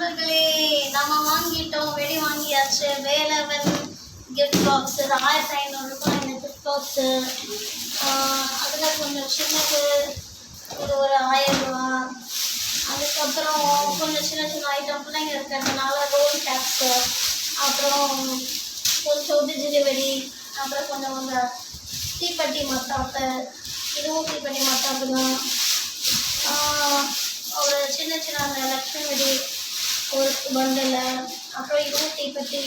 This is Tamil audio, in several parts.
நண்பர்களே, நம்ம வாங்கிட்டோம், வெடி வாங்கியாச்சு. வேலவன் கிஃப்ட் பாக்ஸ் 1500 ரூபாய் இந்த கிஃப்ட் பாக்ஸு. அதில் கொஞ்சம் சின்னது, இது ஒரு 1000 ரூபா. அதுக்கப்புறம் கொஞ்சம் சின்ன சின்ன ஐட்டம் பிள்ளைங்க இருக்கிறதுனால ரோல் கேப்ஸு, அப்புறம் கொஞ்சம் பிஜிலி வெடி, அப்புறம் கொஞ்சம் கொஞ்சம் தீப்பெட்டி மத்தாப்பு. இதுவும் தீப்பெட்டி மத்தாப்பு தான். ஒரு சின்ன சின்ன அந்த லக்ஷ்மி வெடி ஒரு பண்டில், அப்புறம் இதுவும் தீப்பெட்டி.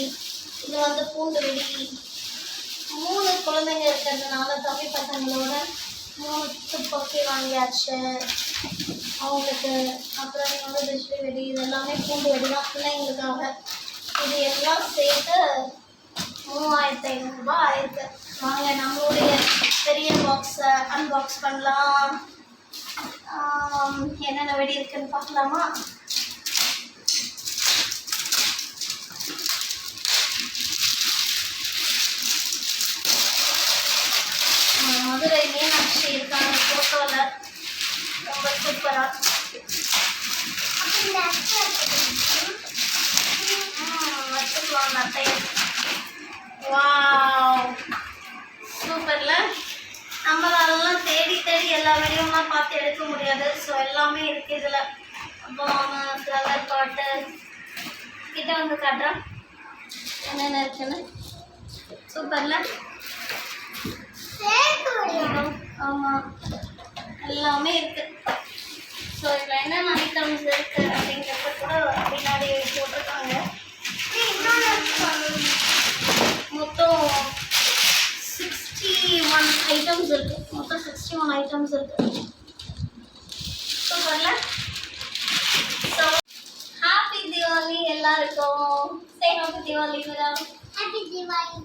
இது வந்து பூண்டு வெடி. 3 குழந்தைங்க இருக்கிறதுனால தம்பி பசங்களோட 3 துப்பாக்கி வாங்கியாச்சு அவங்களுக்கு. அப்புறம் இது வந்து பிஜ்லி வெடி, இது எல்லாமே பூண்டு வெடி தான் பிள்ளைங்களுக்காக. இது எல்லாம் சேர்த்து 3500 ரூபாய் ஆயிருக்கு. வாங்க நம்மளுடைய பெரிய பாக்ஸை அன்பாக்ஸ் பண்ணலாம். என்னென்ன வெடி இருக்குன்னு பார்க்கலாமா? மதுரை மீனாட்சி இருக்காங்க ஃபோட்டோவில், ரொம்ப சூப்பராக. வச்சுக்கலாம் அட்டையை. வாவ், சூப்பரில். நம்மளாலலாம் தேடி தேடி எல்லா வீடியோலாம் பார்த்து எடுக்க முடியாது. ஸோ எல்லாமே இருக்குது இதில். அப்போ ஃப்ளவர் பாட்டு கிட்ட வந்து காட்டுறேன் என்னென்ன இருக்குன்னு. சூப்பரில். ஆமாம், எல்லாமே இருக்குது. ஸோ இதில் என்னென்ன ஐட்டம்ஸ் இருக்குது அப்படிங்கிறத கூட பின்னாடி போட்டிருக்காங்க. மொத்தம் 61 ஐட்டம்ஸ் இருக்குது. மொத்தம் 61 ஐட்டம்ஸ் இருக்குது. சூப்பரில். ஸோ ஹாப்பி தீபாவளி எல்லாருக்கும். Say happy Deepavali madam. Happy Deepavali.